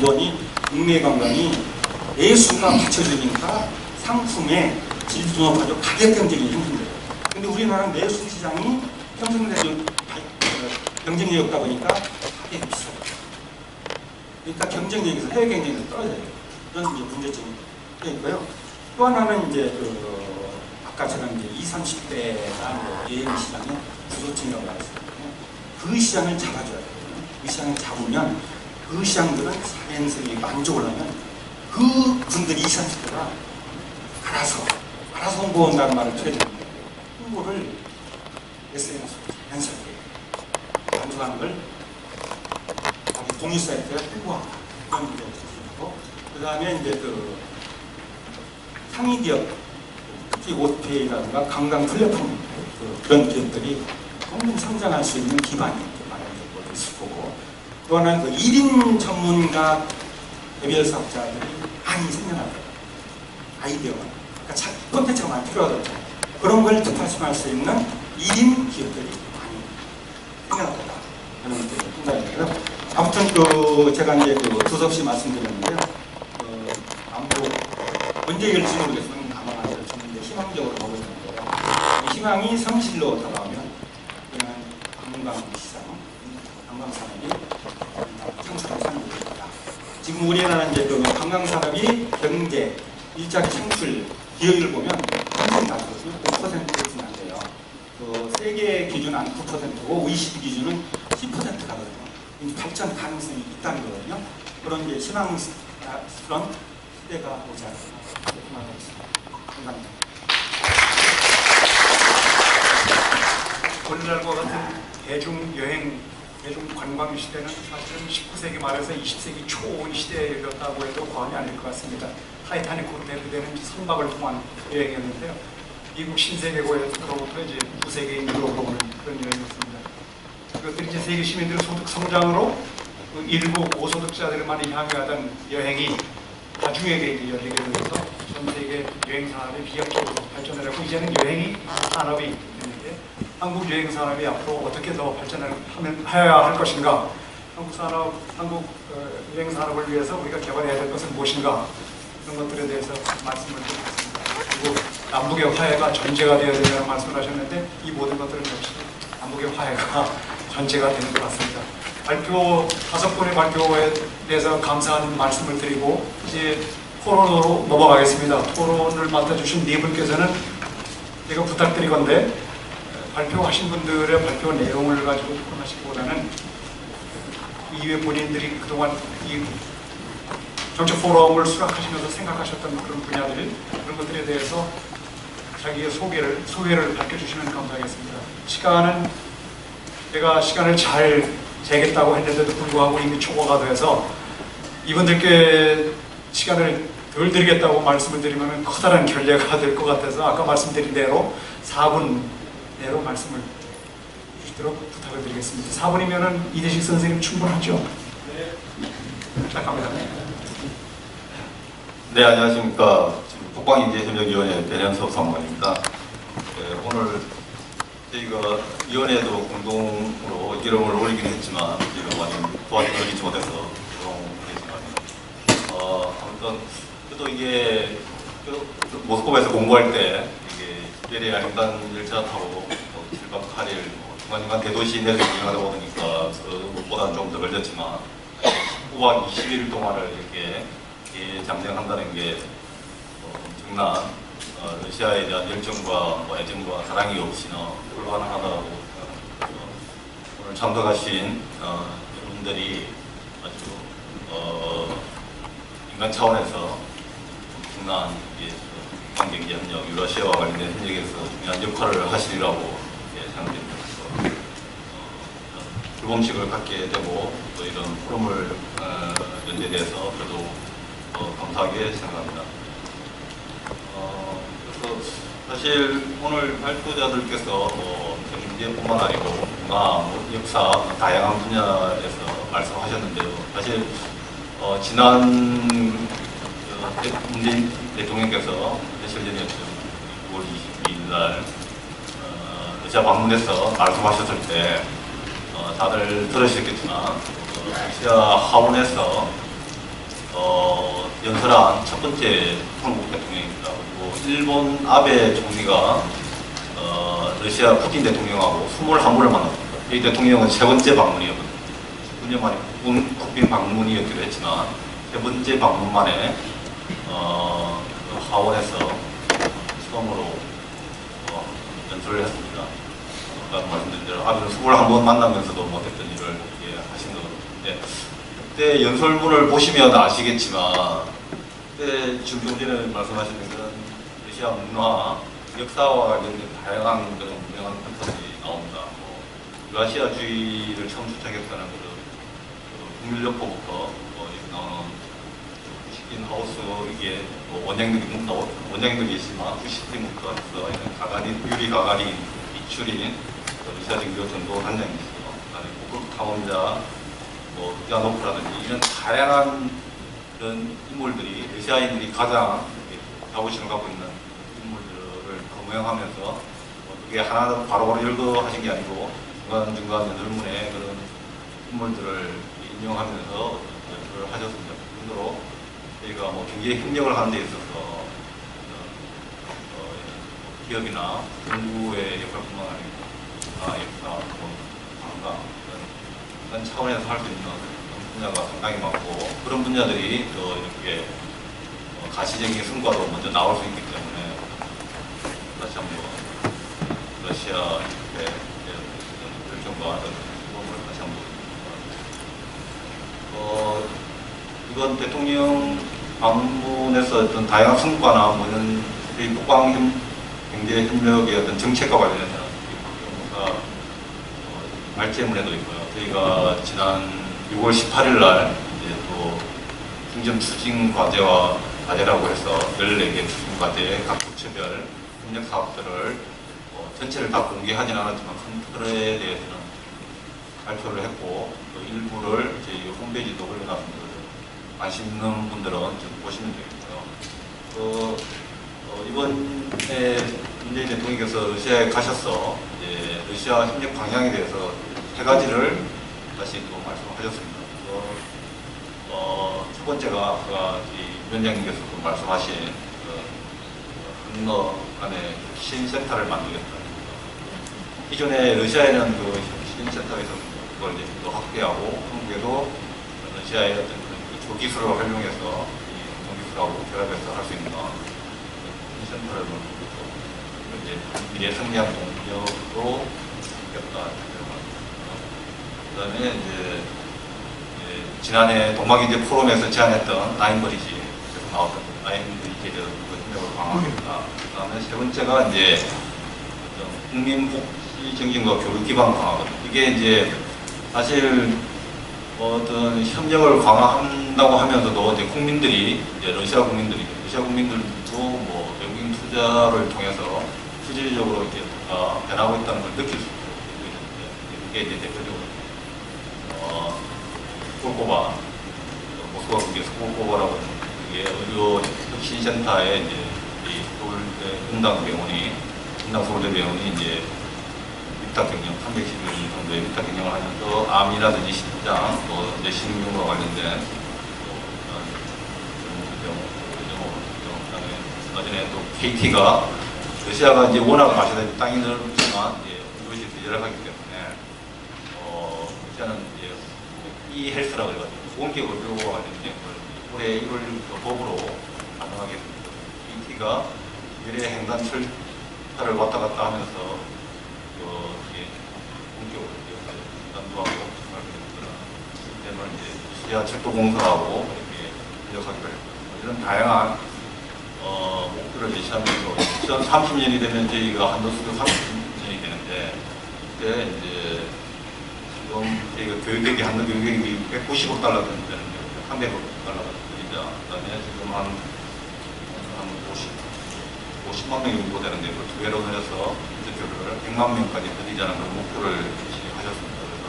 기본이 국내 관광이 내수가 받쳐주니까 상품의 질도 높아지고 가격 경쟁이 힘든데요. 근데 우리나라는 내수 시장이 형성되고 경쟁력이 없다 보니까 가격이 비싸요. 그러니까 경쟁력에서 해외 경쟁력이 떨어져요. 이런 이제 문제점이 있고요. 또 하나는 이제 아까 제가 이제 20, 30대가 여행 시장의 구조층이라고 말했습니다. 그 시장을 잡아줘야 돼요. 그 시장을 잡으면 그 시장들은 사회행색이 만족을 하면 그 분들이 20, 30대가 알아서 홍보한다는 말을 들어줍니다. 홍보를 SNS로 자연스럽게 만족하는 걸 공유 사이트에 홍보한다. 그런 문제가 있고, 그 다음에 이제 상위 기업, 특히 오페이라든가 관광 플랫폼 그런 기업들이 충분히 성장할 수 있는 기반이 마련될 것도 있을 거고, 또 하나는 1인 전문가 개별 사업자들이 많이 생겨날 거예요. 아이디어가. 그러니까 콘텐츠가 많이 필요하죠. 그런 걸 뒷받침할 수 있는 1인 기업들이 많이 생겨날 거다. 그런 생각이고요. 아무튼 제가 이제 두서없이 말씀드렸는데요. 안보 언제 열지 모르겠으면 가만 안 열었는데 희망적으로 보고 있는데요. 희망이 성실로 다가오면 그냥 관광시장, 관광산업이 창출할 산업입니다. 지금 우리나라는 이제 관광산업이 경제, 일자리 창출, 기여율을 보면 평균 낮거든요. 5%는 안 돼요. 세계 기준 한 9%고 OECD 기준은 10% 가거든요. 발전 가능성이 있다는 거거든요. 그런 이제 희망스러운 시대가 오지 않을까 생각하겠습니다. 감사합니다. 오늘날과 같은 대중여행, 대중관광 시대는 사실은 19세기 말에서 20세기 초 시대에 이르렀다고 해도 과언이 아닐 것 같습니다. 타이타닉 호텔 그때는 선박을 통한 여행이었는데요. 미국 신세계로부터 이제 구세계인으로 보는 그런 여행이었습니다. 그것들이 이제 세계 시민들의 소득 성장으로 일부 고소득자들만이 향유하던 여행이 다중에게 이제 열리게 되면서 전 세계 여행 산업이 비약적으로 발전을 하고 이제는 여행이 산업이 있는데 한국 여행 산업이 앞으로 어떻게 더 발전을 해야 할 것인가, 한국 여행 산업을 위해서 우리가 개발해야 될 것은 무엇인가, 그런 것들에 대해서 말씀을 드리겠습니다. 그리고 남북의 화해가 전제가 되어야 된다는 말씀을 하셨는데 이 모든 것들은 역시 남북의 화해가 전제가 되는 것 같습니다. 발표 5분의 발표에 대해서 감사한 말씀을 드리고 이제 토론으로 넘어가겠습니다. 토론을 맡아주신 네 분께서는 제가 부탁드리건데 발표하신 분들의 발표 내용을 가지고 토론하시기보다는 이외 본인들이 그동안 이 정책 포럼을 수락하시면서 생각하셨던 그런 분야들, 그런 것들에 대해서 자기의 소개를 밝혀주시면 감사하겠습니다. 제가 시간을 잘 재겠다고 했는데도 불구하고 이미 초과가 돼서 이분들께 시간을 덜 드리겠다고 말씀을 드리면 커다란 결례가 될 것 같아서 아까 말씀드린 대로 4분 내로 말씀을 주시도록 부탁을 드리겠습니다. 4분이면 이대식 선생님 충분하죠? 네. 부탁합니다. 네, 안녕하십니까. 국방인재협력위원회 배현섭 상무입니다. 네, 오늘 저희가 위원회도 공동으로 이름을 올리긴 했지만 이름 많이 도와드리지 못해서 죄송하겠지만 아무튼 그래도 이게 모스크바에서 공부할 때 이게 특별히 횡단 열차 타고 7박 8일 중간중간 대도시 내에서 운행하다 보니까 그것보다는 좀 더 걸렸지만 5박 20일 동안을 이렇게 잠정한다는 게 엄청난 러시아에 대한 열정과 애정과 사랑이 없이는 불가능하다고 오늘 참석하신 여러분들이 아주 인간 차원에서 엄청난 국방경제 협력, 유러시아와 관련된 협력에서 중요한 역할을 하시리라고 생각됩니다. 불공식을 갖게 되고 또 이런 포럼을 연대돼서 저도 감사하게 생각합니다. 그래서 사실 오늘 발표자들께서 경제뿐만 아니고 문화, 역사, 다양한 분야에서 말씀하셨는데요. 사실 지난 문재인 대통령께서 며칠 전이었죠. 6월 22일 날 러시아 방문해서 말씀하셨을 때 다들 들으셨겠지만 러시아 하원에서 연설한 첫 번째 한국 대통령입니다. 그리고 일본 아베 총리가 러시아 푸틴 대통령하고 21번을 만났습니다. 이 대통령은 세 번째 방문이었거든요. 9년 만에 국빈 방문이었기도 했지만 세 번째 방문 만에 하원에서 처음으로 연설을 했습니다. 아까 말씀드린 대로 아베는 21번 만나면서도 못했던 일을 하신 거거든요. 그때 연설문을 보시면 아시겠지만 그때 지금 좀 전에 말씀하신 그런 러시아 문화, 역사와 관련된 다양한 그런 유명한 컨텐츠가 나옵니다. 유라시아주의를 처음 주창했다는 그런 국민력보부터 나오는 시킨 하우스 이게 원장님들이 있지만 후시팀부터 해서 가가린, 유리 가가린, 이추린, 러시아 정교 전도 단장이 있어요. 그다음에 고급 탐험자, 야노프라든지 이런 다양한 그런 인물들이 러시아인들이 가장 자부심을 갖고 있는 인물들을 거명하면서 그게 하나 바로바로 열거하신 게 아니고 중간중간 연설문에 그런 인물들을 인용하면서 연설을 하셨습니다. 그 정도로 저희가 경제 협력을 하는 데 있어서 기업이나 정부의 역할뿐만 아니고 역사, 관광 그런 차원에서 할 수 있는 분야가 상당히 많고 그런 분야들이 또 이렇게 가시적인 성과도 먼저 나올 수 있기 때문에 다시 한번 러시아 결정과 수고를 다시 한번 이번 대통령 방문에서 어떤 다양한 성과나 이런 북방 경제 협력의 어떤 정책과 관련해서 뭔가 말재문에도 있고요. 저희가 지난 6월 18일 날 이제 또 중점 추진 과제라고 해서 14개 추진 과제 각 부처별 협력 사업들을 전체를 다 공개하진 않았지만 큰 틀에 대해서는 발표를 했고 또 일부를 저희 홈페이지도 올려놨습니다. 관심 있는 분들은 좀 보시면 되겠고요. 이번에 문재인 대통령께서 러시아에 가셔서 이제 러시아 협력 방향에 대해서 세 가지를 다시 또 말씀하셨습니다. 첫 번째가 아까 위원장님께서도 말씀하신 한러 간의 신센터를 만들겠다. 기존에 러시아에는 그 신센터에서 그걸 이제 또 확대하고 한국에도 러시아의 어떤 그 조기술을 활용해서 이 전기술하고 결합해서 할 수 있는 신센터를 이제 미래 성장 동력으로 있겠다. 그다음에 이제 지난해 동방경제 포럼에서 제안했던 라인브리지에서 나왔던 라인브리지에 대해서 협력을 강화하겠다. 그다음에 세 번째가 이제 국민복지 정신과 교육 기반 강화거든요. 이게 이제 사실 어떤 협력을 강화한다고 하면서도 이제 국민들이 이제 러시아 국민들도 외국인 투자를 통해서 실질적으로 이제 변하고 있다는 걸 느낄 수 있는데 이게 이제 대표적으로 콜코바, 모스크바 국에서 콜코바라고 하는 그게 의료 혁신센터에 이제 이 서울대 분당 서울대 병원이 이제 위탁 경영 310일 정도의 위탁 경영을 하면서 암이라든지 신장, 또 이제 신경과 관련된 그다음에 또 KT가 러시아가 이제 워낙 마시는 땅이 넓지만 이것이 열악하기 때문에 러시아는 이제 이 헬스라고 해가지고 공기 의료와 관련된 걸 올해 1월 법으로 가능하게 KT가 미래 횡단 철탑을 왔다 갔다 하면서 공기 의료를 단도하고 그런 이제 지하철도 공사하고 이렇게 협력하기로 했고 이런 다양한 목표를 제시하면서 2030년이 되면 저희가 한도수도 30년이 되는데 그때 이제 지금 저희가 교육액이 한도 교육액이 190억 달러 되는데 300억 달러가 들이자 그다음에 지금 한 50만 명 정도 되는데 그 두 배로 늘려서 인터뷰를 100만 명까지 늘리자는 그런 목표를 제시하셨습니다. 그래서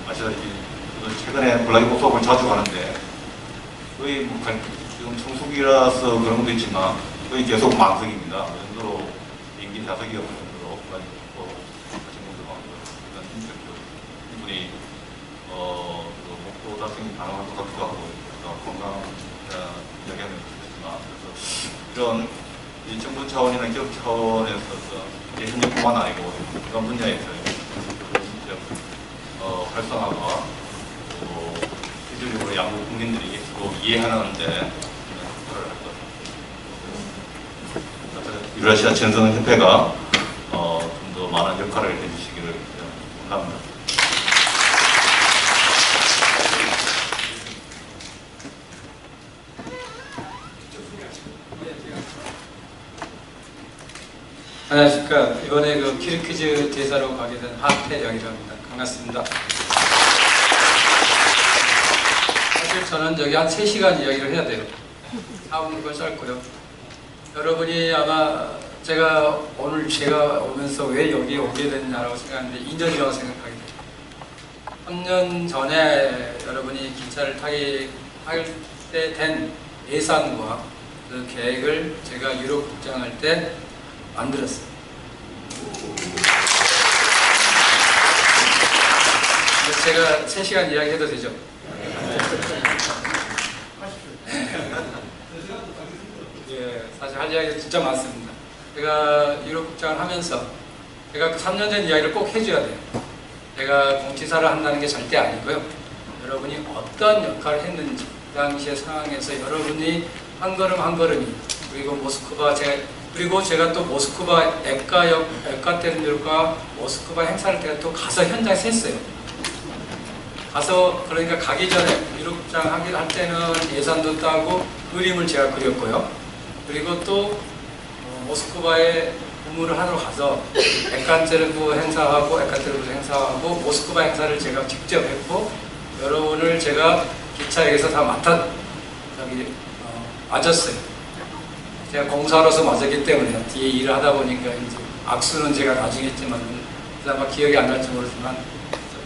아시다시피 최근에 블라디보스톡을 자주 가는데 거의 지금 성수기라서 그런 것도 있지만 거의 계속 만석입니다. 그 정도로 비행기 좌석이 없는 정도로 블라디보스톡 하신 분도 많고요. 이분이 목표 달성이 가능할 것 같기도 하고 건강 이야기하면 좋겠지만 그래서 이런 이 정부 차원이나 기업 차원에서 이게 현역뿐만 아니고 이런 분야에서 활성화가 또 실질적으로 양국 국민들이 서로 이해하는 데 역할을 할 것 같습니다. 유라시아 전선협회가 좀 더 많은 역할을 해주시기를 바랍니다. 안녕하십니까. 이번에 그 키르키즈 대사로 가게 된 하태영이라고 합니다. 반갑습니다. 사실 저는 여기 한 3시간 이야기를 해야 돼요. 4분은 짧고요. 여러분이 아마 제가 오면서 왜 여기에 오게 됐냐라고 생각하는데 2년이라고 생각하게 돼요. 3년 전에 여러분이 기차를 타게 할 때 된 예산과 그 계획을 제가 유럽 국장할 때 만들었어요. 제가 3시간 이야기해도 되죠? 예, 사실 할 이야기가 진짜 많습니다. 제가 유럽 국장을 하면서 제가 그 3년 전 이야기를 꼭 해줘야 돼요. 제가 공지사를 한다는 게 절대 아니고요. 여러분이 어떤 역할을 했는지 그 당시의 상황에서 여러분이 한 걸음 한 걸음이 그리고 그리고 제가 또 모스크바 에카테르인burg과 모스크바 행사를 제가 또 가서 현장에서 했어요. 가서 그러니까 가기 전에 유럽장 할 때는 예산도 따고 그림을 제가 그렸고요. 그리고 또 모스크바에 근무를 하러 가서 에카테르인burg 행사하고 모스크바 행사를 제가 직접 했고 여러분을 제가 기차역에서 다 맞았어요. 제가 공사로서 맞았기 때문에 뒤에 일을 하다 보니까 이제 악수는 제가 나중에 했지만 아마 기억이 안 날지 모르지만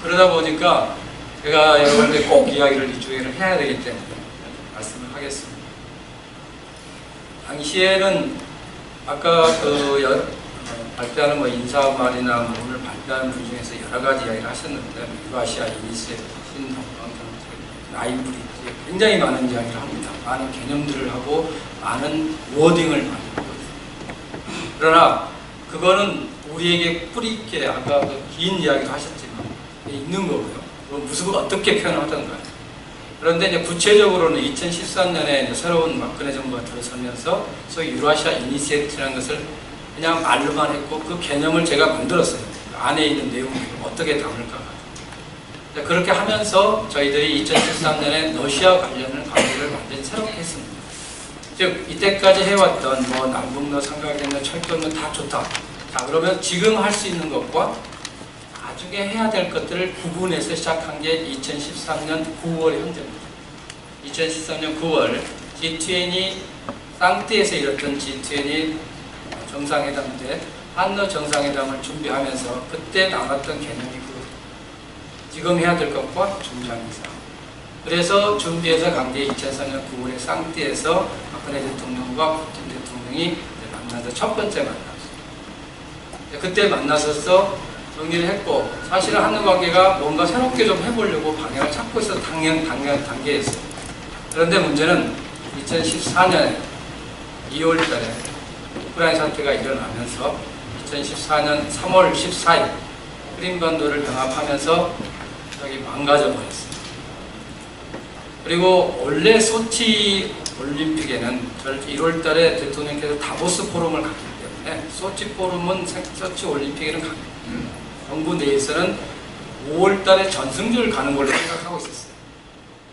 그러다 보니까 제가 여러분들 꼭 이야기를 이쪽에는 해야 되기 때문에 말씀을 하겠습니다. 당시에는 아까 발표하는 인사말이나 오늘 발표하는 분 중에서 여러 가지 이야기를 하셨는데 유라시아 이니시에이티브, 신동방, 라이브리지 굉장히 많은 이야기를 합니다. 많은 개념들을 하고 많은 워딩을 많이 하고 있습니다. 그러나 그거는 우리에게 뿌리 있게 아까 긴 이야기도 하셨지만 있는 거고요. 무슨 어떻게 표현하던가. 그런데 이제 구체적으로는 2013년에 이제 새로운 박근혜 정부가 들어서면서 소위 유라시아 이니시에이티브라는 것을 그냥 말로만 했고 그 개념을 제가 만들었어요. 그 안에 있는 내용을 어떻게 담을까. 그렇게 하면서 저희들이 2013년에 러시아 관련된 관계를 완전히 새롭게 했습니다. 즉 이때까지 해왔던 남북로, 삼각연로, 철도는 다 좋다. 자 그러면 지금 할 수 있는 것과 나중에 해야 될 것들을 구분해서 시작한 게 2013년 9월 현재입니다. 2013년 9월 G20 쌍띠에서 이뤘던 G20 정상회담 때 한러 정상회담을 준비하면서 그때 나왔던 개념이 지금 해야 될 것과 중장기상. 그래서 준비해서 간 게 2004년 9월에 쌍띠에서 박근혜 대통령과 푸틴 대통령이 만나서 첫 번째 만났어요. 그때 만나서 정리를 했고 사실은 한일 관계가 뭔가 새롭게 좀 해보려고 방향을 찾고 있어서 단계였어요. 그런데 문제는 2014년 2월 달에 우크라이나 사태가 일어나면서 2014년 3월 14일 크림반도를 병합하면서 여기 망가져 버렸어요. 그리고 원래 소치 올림픽에는 1월 달에 대통령께서 다보스 포럼을 갔기 때문에 소치 올림픽에는 정부 내에서는 5월 달에 전승주를 가는 걸로 생각하고 있었어요.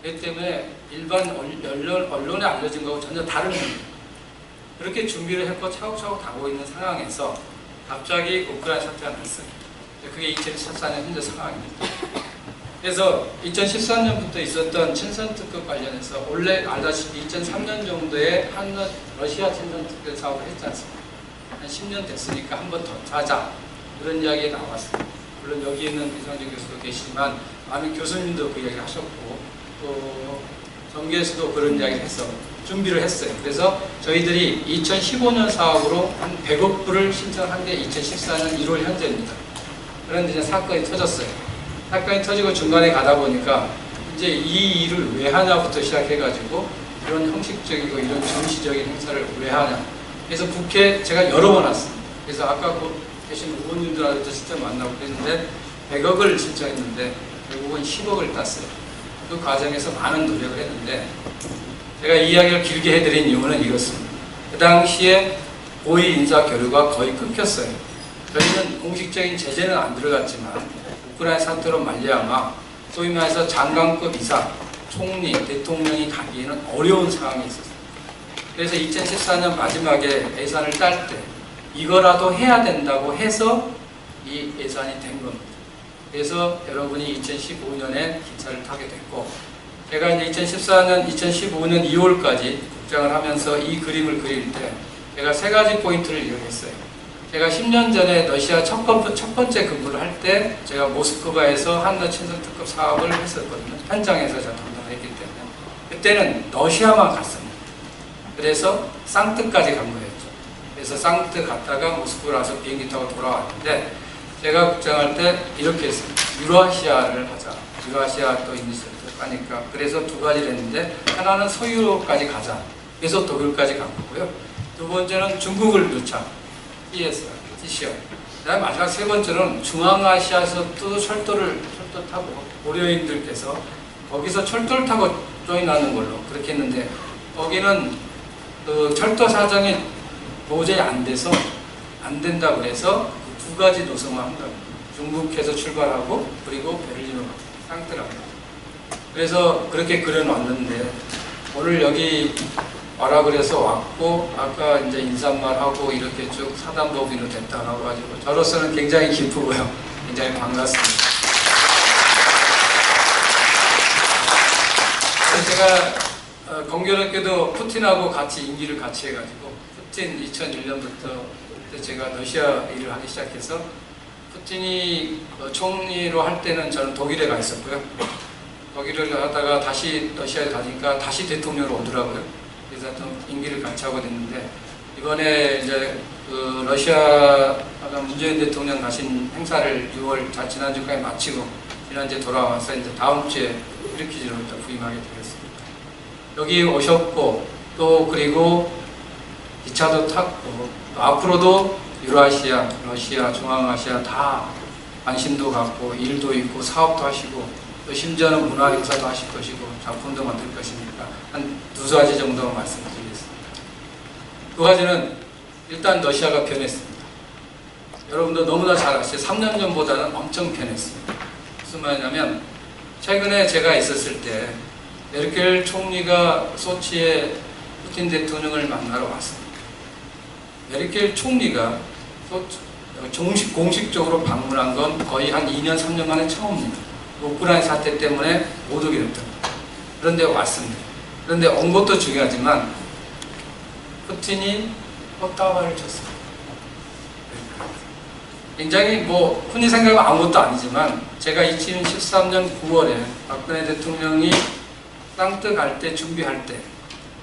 그렇기 때문에 일반 언론에 알려진 거하고 전혀 다른 겁니다. 그렇게 준비를 했고 차곡차곡 가고 있는 상황에서 갑자기 우크라이나 사태가 났어요. 그게 2014년 현재 상황입니다. 그래서 2013년부터 있었던 친선특급 관련해서 원래 알다시피 2003년 정도에 러시아 친선특급 사업을 했지 않습니까? 한 10년 됐으니까 한 번 더 하자 그런 이야기 나왔습니다. 물론 여기 있는 이상준 교수도 계시지만 많은 교수님도 그 이야기를 하셨고 또 정계에서도 그런 이야기를 해서 준비를 했어요. 그래서 저희들이 2015년 사업으로 한 100억 불을 신청한 게 2014년 1월 현재입니다. 그런데 이제 사건이 터졌어요. 사건이 터지고 중간에 가다 보니까 이제 이 일을 왜 하냐부터 시작해가지고 이런 형식적이고 이런 정치적인 행사를 왜 하냐. 그래서 국회 제가 여러 번 왔습니다. 그래서 아까 계신 의원님들한테도 직접 만나고 그랬는데 100억을 신청했는데 결국은 10억을 땄어요. 그 과정에서 많은 노력을 했는데 제가 이 이야기를 길게 해드린 이유는 이것입니다. 그 당시에 고위 인사 교류가 거의 끊겼어요. 저희는 공식적인 제재는 안 들어갔지만 우크라이나 사태로 말미암아 소위 말해서 장관급 이상, 총리, 대통령이 가기에는 어려운 상황이 있었어요. 그래서 2014년 마지막에 예산을 딸 때 이거라도 해야 된다고 해서 이 예산이 된 겁니다. 그래서 여러분이 2015년에 기차를 타게 됐고 제가 이제 2014년, 2015년 2월까지 국장을 하면서 이 그림을 그릴 때 제가 세 가지 포인트를 이용했어요. 제가 10년 전에 러시아 첫 번째 근무를 할 때 제가 모스크바에서 한러 친선 특급 사업을 했었거든요. 현장에서 제가 담당을 했기 때문에 그때는 러시아만 갔습니다. 그래서 상트까지 간 거였죠. 그래서 상트 갔다가 모스크바로 와서 비행기 타고 돌아왔는데 제가 국장할 때 이렇게 했습니다. 유라시아를 하자. 유라시아 또 이니셔티브 하니까 그래서 두 가지를 했는데 하나는 서유럽까지 가자. 그래서 독일까지 간 거고요. 두 번째는 중국을 넣자. TCO. 그다음에 마지막 세 번째는 중앙아시아에서도 철도 타고 고려인들께서 거기서 철도를 타고 조인하는 걸로 그렇게 했는데 거기는 그 철도 사정이 도저히 안 돼서 안 된다고 해서 두 가지 노선을 한다고. 중국에서 출발하고 그리고 베를린으로 상트라고. 그래서 그렇게 그려놨는데 오늘 여기 와라 그래서 왔고 아까 이제 인사말하고 이렇게 쭉 사단법인으로 됐다고 가지고 저로서는 굉장히 기쁘고요. 굉장히 반갑습니다. 제가 공교롭게도 푸틴하고 같이 임기를 같이 해가지고 푸틴 2001년부터 제가 러시아 일을 하기 시작해서 푸틴이 총리로 할 때는 저는 독일에 가 있었고요. 독일을 하다가 다시 러시아에 가니까 다시 대통령으로 오더라고요. 그래서 좀 임기를 같이 하고 됐는데 이번에 이제 그 러시아 문재인 대통령 가신 행사를 6월 지난주까지 마치고 지난주에 돌아와서 이제 다음 주에 이르키즈로 부임하게 되겠습니다. 여기 오셨고 또 그리고 기차도 탔고 또 앞으로도 유라시아, 러시아, 중앙아시아 다 관심도 갖고 일도 있고 사업도 하시고 또 심지어는 문화 행사도 하실 것이고 작품도 만들 것이니까 한 두 가지 정도 말씀드리겠습니다. 두 가지는 일단 러시아가 변했습니다. 여러분도 너무나 잘 아시죠? 3년 전보다는 엄청 변했습니다. 무슨 말이냐면 최근에 제가 있었을 때 메르켈 총리가 소치에 푸틴 대통령을 만나러 왔습니다. 메르켈 총리가 공식적으로 방문한 건 거의 한 2년, 3년 만에 처음입니다. 우크라이나 사태 때문에 못 오게 됐던 그런데 왔습니다. 그런데 온 것도 중요하지만 푸틴이 꽃다발을 줬습니다. 굉장히 뭐 흔히 생각하면 아무것도 아니지만 제가 2013년 9월에 박근혜 대통령이 상트 갈 때 준비할 때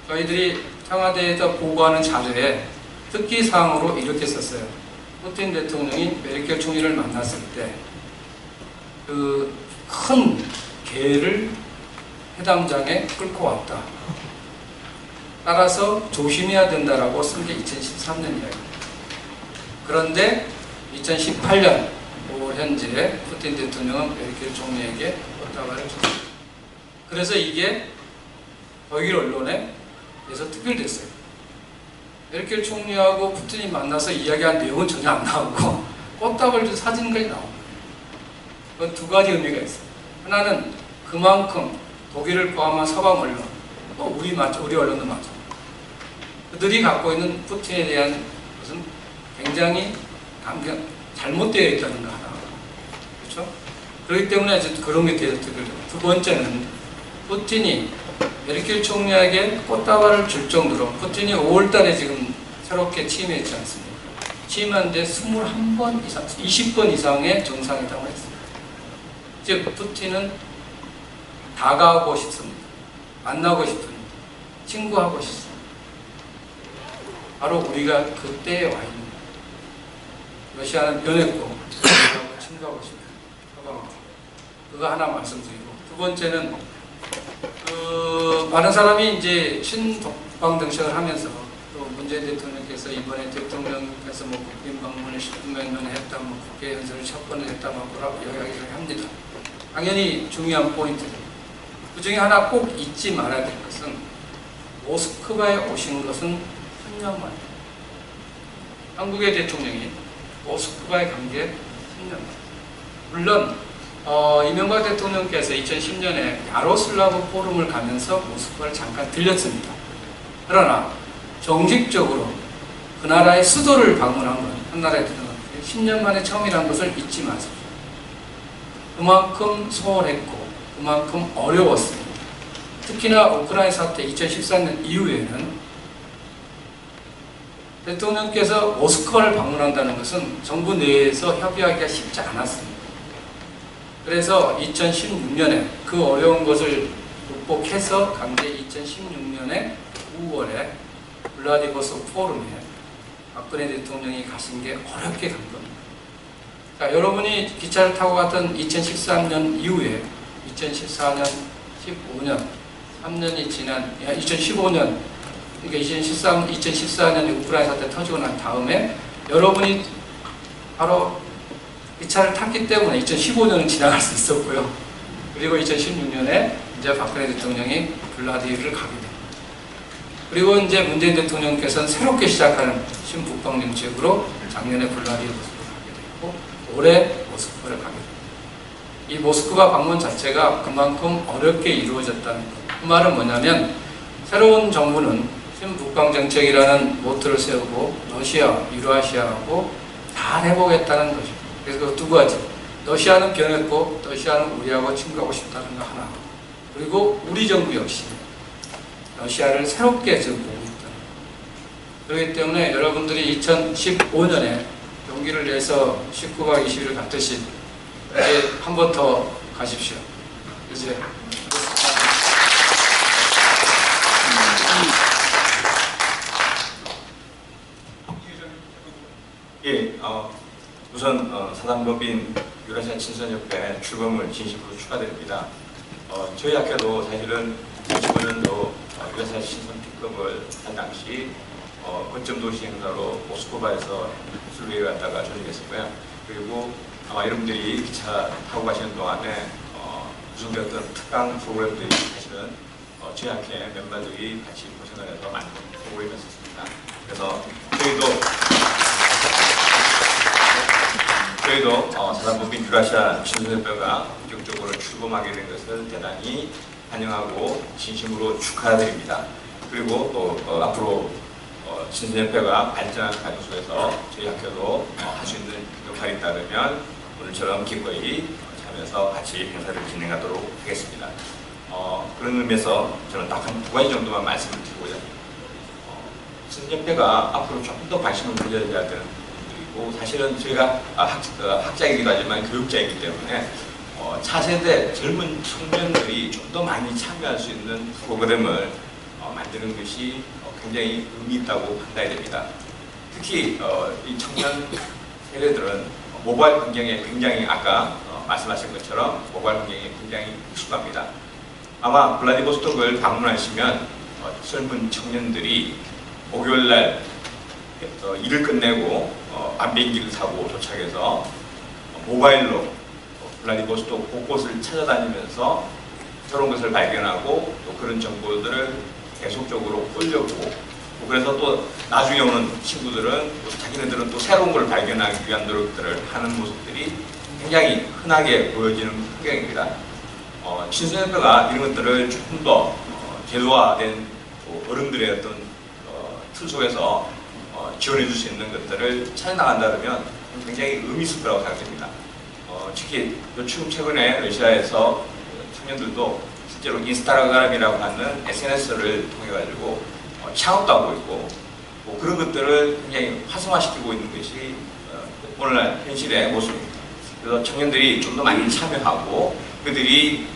저희들이 청와대에서 보고하는 자료에 특기사항으로 이렇게 썼어요. 푸틴 대통령이 메르켈 총리를 만났을 때 그 큰 개를 회담장에 끌고 왔다. 따라서 조심해야 된다라고 쓴 게 2013년 이야기입니다. 그런데 2018년 5월 현재 푸틴 대통령은 메르켈 총리에게 꽃다발을 줬습니다. 그래서 이게 독일 언론에서 특별됐어요. 메르켈 총리하고 푸틴이 만나서 이야기한 내용은 전혀 안 나오고 꽃다발 준 사진까지 나옵니다. 그건 두 가지 의미가 있습니다. 하나는 그만큼 독일을 포함한 서방 언론, 또 우리 언론도 맞죠. 그들이 갖고 있는 푸틴에 대한 것은 굉장히 잘못되어 있다는 거 하나. 그렇죠? 그렇기 때문에 그런 게 계속 특별해요. 두 번째는 푸틴이 메르켈 총리에게 꽃다발을 줄 정도로 푸틴이 5월달에 지금 새롭게 취임했지 않습니까? 취임하는데 21번 이상, 20번 이상의 정상회담을 했습니다. 즉 푸틴은 다가오고 싶습니다. 만나고 싶습니다. 친구하고 싶습니다. 바로 우리가 그때에 와 있는 러시아는 변했고 친구하고 싶어요. 그거 하나 말씀드리고 두 번째는 많은 사람이 이제 신독방 등식을 하면서 또 문재인 대통령께서 이번에 대통령께서 뭐 국빈 방문을 10년 했다, 뭐 국회 연설을 첫 번을 했다, 뭐라고 이야기를 합니다. 당연히 중요한 포인트입니다. 그 중에 하나 꼭 잊지 말아야 될 것은 모스크바에 오신 것은 10년 만에. 한국의 대통령이 모스크바에 간 게 10년 만에. 물론 이명박 대통령께서 2010년에 야로슬라브 포럼을 가면서 모스크바를 잠깐 들렸습니다. 그러나 정식적으로 그 나라의 수도를 방문한 건 한 나라에 들어간 10년 만에 처음이라는 것을 잊지 마십시오. 그만큼 소홀했고 그만큼 어려웠습니다. 특히나 우크라이나 사태 2014년 이후에는 대통령께서 모스크바를 방문한다는 것은 정부 내에서 협의하기가 쉽지 않았습니다. 그래서 2016년에 그 어려운 것을 극복해서 강제 2016년에 5월에 블라디보스토크 포럼에 박근혜 대통령이 가신 게 어렵게 간 겁니다. 자, 여러분이 기차를 타고 갔던 2013년 이후에 2014년, 15년, 3년이 지난 2015년, 그러니까 2014년에 우크라이나 사태 터지고 난 다음에 여러분이 바로 기차를 탔기 때문에 2015년은 지나갈 수 있었고요. 그리고 2016년에 이제 박근혜 대통령이 블라디를 가게 됩니다. 그리고 이제 문재인 대통령께서는 새롭게 시작하는 신북방 정책으로 작년에 블라디보스토크를 가게 됐고 올해 모스크바를 가게 됩니다. 이 모스크바 방문 자체가 그만큼 어렵게 이루어졌다는 것. 그 말은 뭐냐면 새로운 정부는 신북방 정책이라는 모토를 세우고 러시아, 유라시아하고 잘 해보겠다는 것입니다. 그래서 그 두 가지. 러시아는 변했고 러시아는 우리하고 친구하고 싶다는 거 하나. 그리고 우리 정부 역시 러시아를 새롭게 지금 보고 있다. 그렇기 때문에 여러분들이 2015년에 용기를 내서 19박 20일을 갔듯이 이제 한 번 더 가십시오. 이제 예, 우선 사단법인 유라시아 친선협회 출범을 진심으로 축하드립니다. 저희 학교도 사실은 2015년도 유라시아 친선 특급을 한 당시 거점 도시 행사로 모스크바에서 술리에 갔다가 조직했었고요. 그리고 아마 여러분들이 기차 타고 가시는 동안에 구성되었던 특강 프로그램들이 사실은 저희 학회 멤버들이 같이 고생을 해서 만든 프로그램이었습니다. 그래서 저희도 사단법인 유라시아 친선협회가 본격적으로 출범하게 된 것을 대단히 환영하고 진심으로 축하드립니다. 그리고 또 앞으로 친선협회가 발전하는 과정 속에서 저희 학교도 할 수 있는 역할이 있다면 오늘처럼 기꺼이 참여해서 같이 행사를 진행하도록 하겠습니다. 그런 의미에서 저는 딱 한 두 가지 정도만 말씀을 드리고요. 친선협회가 앞으로 조금 더 관심을 가져야 되는 부분들이고 사실은 저희가 학자이기도 하지만 교육자이기 때문에 차세대 젊은 청년들이 좀 더 많이 참여할 수 있는 프로그램을 만드는 것이 굉장히 의미 있다고 판단이 됩니다. 특히 이 청년 세대들은 모바일 환경에 굉장히 아까 말씀하신 것처럼 모바일 환경에 굉장히 익숙합니다. 아마 블라디보스토크를 방문하시면 젊은 청년들이 목요일날 일을 끝내고 밤 비행기를 타고 도착해서 모바일로 블라디보스토크 곳곳을 찾아다니면서 새로운 것을 발견하고 또 그런 정보들을 계속적으로 올려보고 그래서 또 나중에 오는 친구들은 자기네들은 또 새로운 걸 발견하기 위한 노력들을 하는 모습들이 굉장히 흔하게 보여지는 풍경입니다. 친선협회가 이런 것들을 조금 더 제도화된 어른들의 어떤 틀 속에서 지원해 줄 수 있는 것들을 찾아나간다면 굉장히 의미 있을 거라고 생각됩니다. 특히 요즘 최근에 러시아에서 청년들도 실제로 인스타그램이라고 하는 SNS를 통해 가지고 창업도 하고 있고 그런 것들을 굉장히 활성화시키고 있는 것이 오늘날 현실의 모습입니다. 그래서 청년들이 좀 더 많이 참여하고 그들이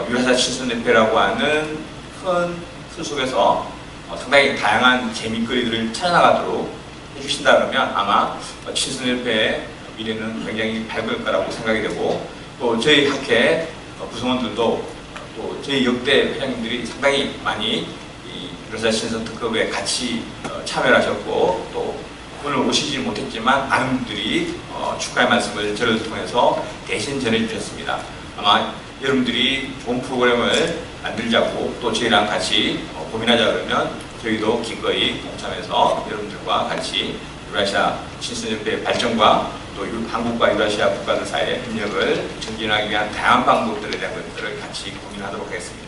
유라시아 친선협회라고 하는 큰 틀 속에서 상당히 다양한 재미거리들을 찾아나가도록 해주신다면 아마 친선협회의 미래는 굉장히 밝을 거라고 생각이 되고 또 저희 학회 구성원들도 또 저희 역대 회장님들이 상당히 많이 이 러시아 신선 특급에 같이 참여를 하셨고 또 오늘 오시지 못했지만 많은 분들이 축하의 말씀을 저를 통해서 대신 전해주셨습니다. 아마 여러분들이 좋은 프로그램을 만들자고 또 저희랑 같이 고민하자 그러면 저희도 기꺼이 동참해서 여러분들과 같이 유라시아 신선협회의 발전과 또 한국과 유라시아 국가들 사이의 협력을 증진하기 위한 다양한 방법들에 대한 것들을 같이 고민하도록 하겠습니다.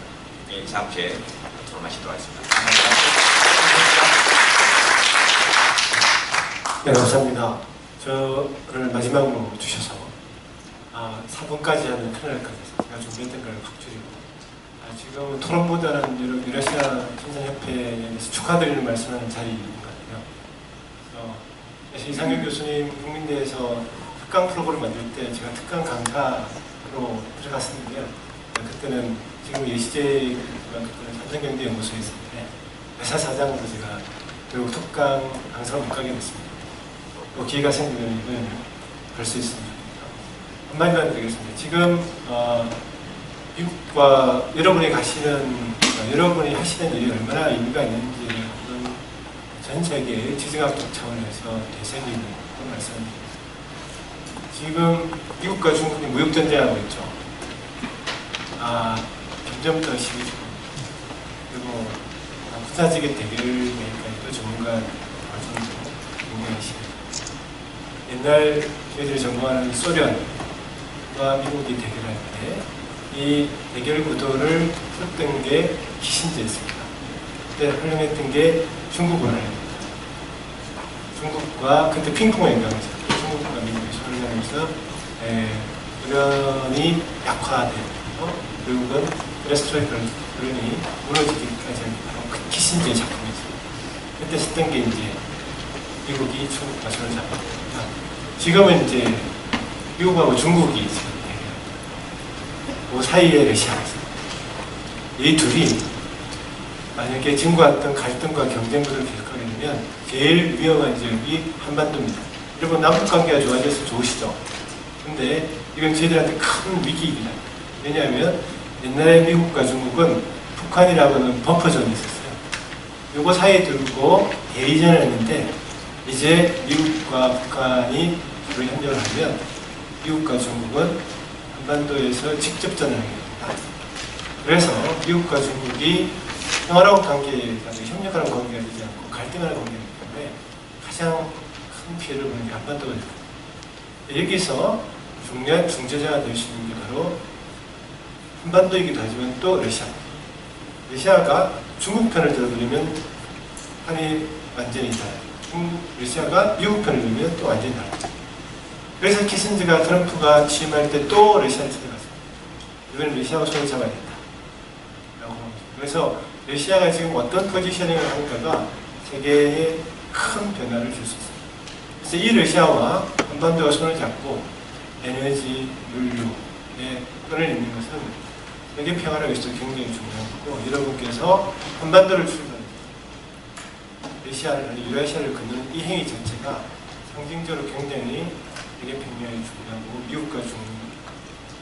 이상 제 토론 마치도록 하겠습니다. 네, 감사합니다. 저를 마지막으로 주셔서 4분까지 하면 큰일 날 것 같아서 제가 준비했던 걸 확 줄이고 지금 토론보다는 유라시아 신선협회에서 축하드리는 말씀하는 자리인 것 같아요. 그래서 이상규 교수님 국민대에서 특강 프로그램 만들 때 제가 특강 강사로 들어갔었는데요. 그때는 지금 예시제 그때는 삼성경제연구소에 있었는데 회사 사장으로 제가 결국 특강 강사로 못 가게 됐습니다. 또 기회가 생기면 볼 수 있습니다. 한마디만 드리겠습니다. 지금 미국과 여러분이 여러분이 하시는 일이 얼마나 의미가 있는지를 전 세계의 지정학적 차원에서 되새기는 그런 말씀입니다. 지금 미국과 중국이 무역 전쟁하고 있죠. 점점 더 심해지고 그리고 군사적인 대결까지도 전문가 말씀도 굉장히 심해요. 옛날 저희들이 전공하는 소련과 미국이 대결할 때 이 대결 구도를 풀었던 게 키신저였습니다. 그때 활용했던 게 중국어를 중국과 그때 핑퐁을 연결해서 중국과 미국이 손을 소련이 약화되고 결국은 소련이 무너지기까지 한 바로 그 키신저의 작품이었습니다. 그때 썼던 게 이제 미국이 중국과 손을 잡았습니다. 지금은 이제 미국하고 중국이 지금 그 사이에 러시아가 있습니다. 이 둘이 만약에 지금과 같은 갈등과 경쟁 구도를 계속하게 되면 제일 위험한 지역이 한반도입니다. 여러분 남북 관계가 좋아져서 좋으시죠? 근데 이건 저희들한테 큰 위기입니다. 왜냐하면 옛날에 미국과 중국은 북한이라고는 범퍼존이 있었어요. 요거 사이에 들고 대의전을 했는데 이제 미국과 북한이 서로 협력을 하면 미국과 중국은 한반도에서 직접전을 하게 됩니다. 그래서 미국과 중국이 평화로운 관계가 협력하는 관계가 되지 않고 갈등하는 관계이기 때문에 가장 큰 피해를 보는 게 한반도가 됩니다. 여기서 중요한 중재자가 될 수 있는 게 바로 한반도이기도 하지만 또 러시아입니다. 러시아가 중국 편을 들어버리면 판이 완전히 달라요. 러시아가 미국 편을 들면 또 완전히 달라요. 그래서 키신저가 트럼프가 취임할 때 또 러시아를 찾아갔습니다. 이번엔 러시아와 손을 잡아야 된다. 그래서 러시아가 지금 어떤 포지셔닝을 하는가가 세계에 큰 변화를 줄 수 있습니다. 그래서 이 러시아와 한반도가 손을 잡고 에너지, 물류에 끈을 잇는 것은 세계 평화를 위해서 굉장히 중요한 거고 여러분께서 한반도를 출발해서 유라시아를 걷는 이 행위 자체가 상징적으로 굉장히 세계 평화에 중요하고 미국과 중국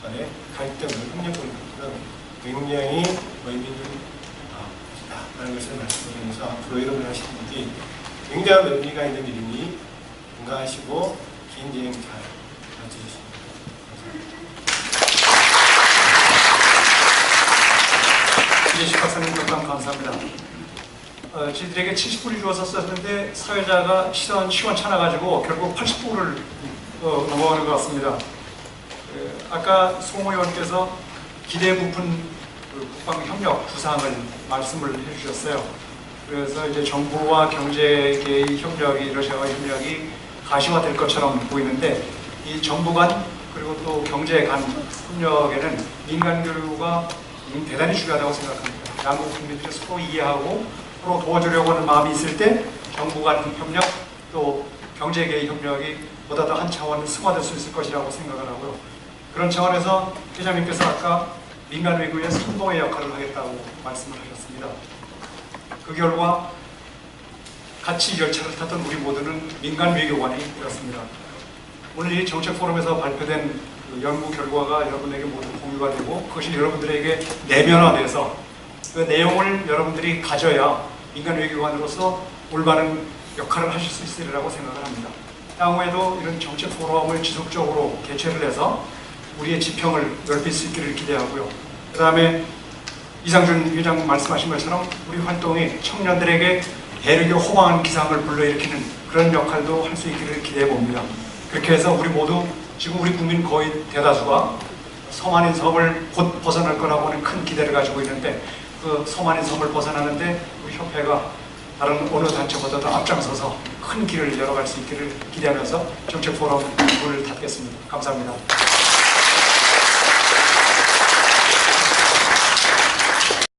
간의 갈등을 협력을 갖는 굉장히 의미 있는 라는 것을 말씀드리면서 앞으로 여러분이 하시는 일이 굉장한 의미가 있는 일이니 건강하시고 긴 여행 잘 마쳐주십니다. 이재식 박사님 답변 감사합니다. 저희들에게 70불이 주어졌었는데 사회자가 시원찮아가지고 결국 80불을 넘어가는 것 같습니다. 아까 송 의원께서 기대 부푼 국방협력 구상을 말씀을 해주셨어요. 그래서 이제 정부와 경제계의 협력이 러시아와의 협력이 가시화될 것처럼 보이는데 이 정부 간 그리고 또 경제 간 협력에는 민간 교류가 대단히 중요하다고 생각합니다. 양국 국민들이 서로 이해하고 서로 도와주려고 하는 마음이 있을 때 정부 간 협력 또 경제계의 협력이 보다 더 한 차원 승화될 수 있을 것이라고 생각을 하고요. 그런 차원에서 회장님께서 아까 민간 외교의 선봉의 역할을 하겠다고 말씀을 하셨습니다. 그 결과 같이 열차를 탔던 우리 모두는 민간 외교관이 되었습니다. 오늘 이 정책 포럼에서 발표된 그 연구 결과가 여러분에게 모두 공유가 되고 그것이 여러분들에게 내면화돼서 그 내용을 여러분들이 가져야 민간 외교관으로서 올바른 역할을 하실 수 있으리라고 생각을 합니다. 향후에도 이런 정책 포럼을 지속적으로 개최를 해서 우리의 지평을 넓힐 수 있기를 기대하고요. 그 다음에 이상준 위원장 말씀하신 것처럼 우리 활동이 청년들에게 대륙의 호방한 기상을 불러일으키는 그런 역할도 할 수 있기를 기대해 봅니다. 그렇게 해서 우리 모두 지금 우리 국민 거의 대다수가 섬 아닌 섬을 곧 벗어날 거라고 하는 큰 기대를 가지고 있는데 그 섬 아닌 섬을 벗어나는데 우리 협회가 다른 어느 단체보다도 앞장서서 큰 길을 열어갈 수 있기를 기대하면서 정책 포럼 문을 닫겠습니다. 감사합니다.